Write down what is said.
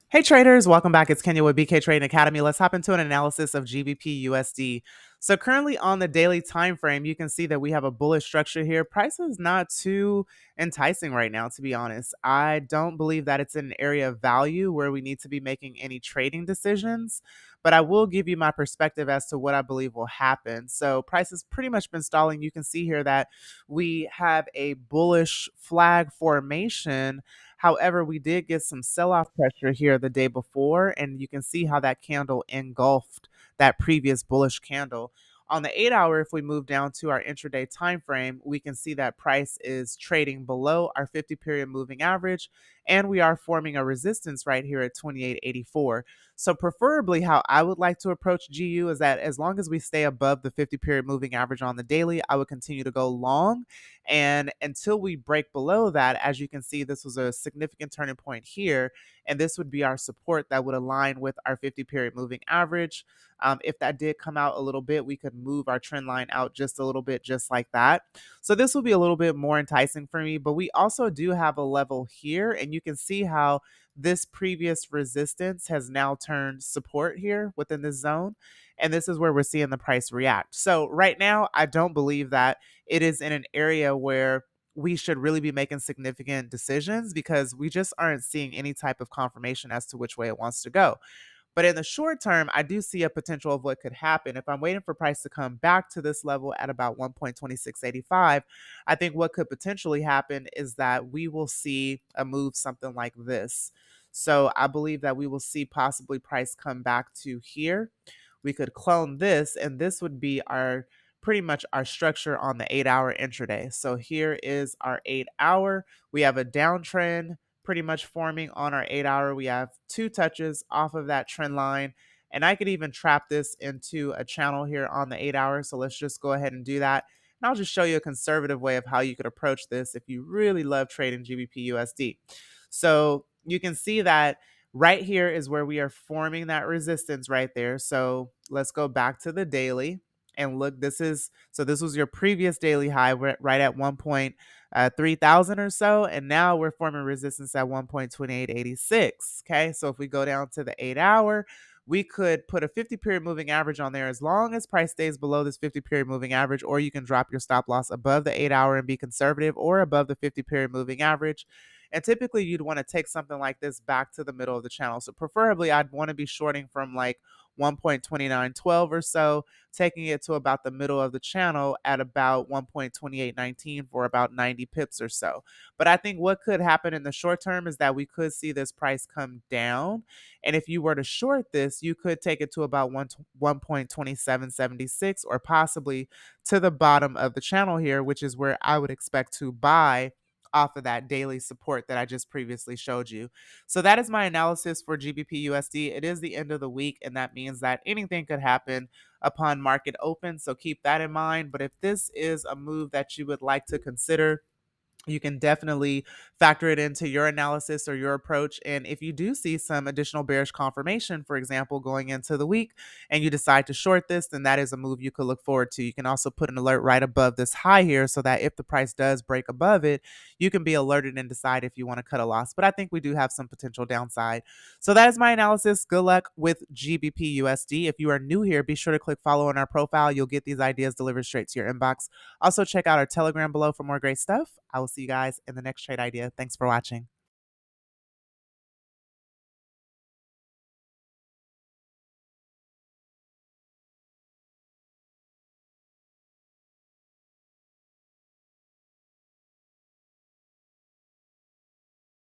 Hey traders, welcome back. It's Kenya with BK Trading Academy. Let's hop into an analysis of GBPUSD. So currently on the daily time frame, you can see that we have a bullish structure here. Price is not too enticing right now, to be honest. I don't believe that it's an area of value where we need to be making any trading decisions, but I will give you my perspective as to what I believe will happen. So price has pretty much been stalling. You can see here that we have a bullish flag formation. However, we did get some sell-off pressure here the day before, and you can see how that candle engulfed that previous bullish candle. On the 8 hour, if we move down to our intraday time frame, we can see that price is trading below our 50-period moving average, and we are forming a resistance right here at 28.84. So preferably how I would like to approach GU is that as long as we stay above the 50-period moving average on the daily, I would continue to go long, and until we break below that, as you can see, this was a significant turning point here. And this would be our support that would align with our 50-period moving average. If that did come out a little bit, we could move our trend line out just a little bit, just like that. So this will be a little bit more enticing for me. But we also do have a level here. And you can see how this previous resistance has now turned support here within this zone. And this is where we're seeing the price react. So right now, I don't believe that it is in an area where we should really be making significant decisions because we just aren't seeing any type of confirmation as to which way it wants to go. But in the short term, I do see a potential of what could happen. If I'm waiting for price to come back to this level at about 1.2685, I think what could potentially happen is that we will see a move something like this. So I believe that we will see possibly price come back to here. We could clone this, and this would be our pretty much our structure on the 8 hour intraday. So here is our 8 hour. We have a downtrend pretty much forming on our 8 hour. We have two touches off of that trend line. And I could even trap this into a channel here on the 8 hour. So let's just go ahead and do that. And I'll just show you a conservative way of how you could approach this if you really love trading GBP USD. So you can see that right here is where we are forming that resistance right there. So let's go back to the daily and look. This was your previous daily high right at 1.3000 or so, and now we're forming resistance at 1.2886. Okay, so if we go down to the 8 hour, we could put a 50-period moving average on there as long as price stays below this 50-period moving average, or you can drop your stop loss above the 8 hour and be conservative, or above the 50-period moving average. And typically you'd want to take something like this back to the middle of the channel. So preferably I'd want to be shorting from like 1.2912 or so, taking it to about the middle of the channel at about 1.2819 for about 90 pips or so. But I think what could happen in the short term is that we could see this price come down. And if you were to short this, you could take it to about 1.2776 or possibly to the bottom of the channel here, which is where I would expect to buy off of that daily support that I just previously showed you. So that is my analysis for GBP USD. It is the end of the week, and that means that anything could happen upon market open. So keep that in mind. But if this is a move that you would like to consider, you can definitely factor it into your analysis or your approach. And if you do see some additional bearish confirmation, for example, going into the week, and you decide to short this, then that is a move you could look forward to. You can also put an alert right above this high here so that if the price does break above it, you can be alerted and decide if you want to cut a loss. But I think we do have some potential downside. So that is my analysis. Good luck with GBP USD. If you are new here, be sure to click follow on our profile. You'll get these ideas delivered straight to your inbox. Also, check out our Telegram below for more great stuff. I will see you guys in the next trade idea. Thanks for watching.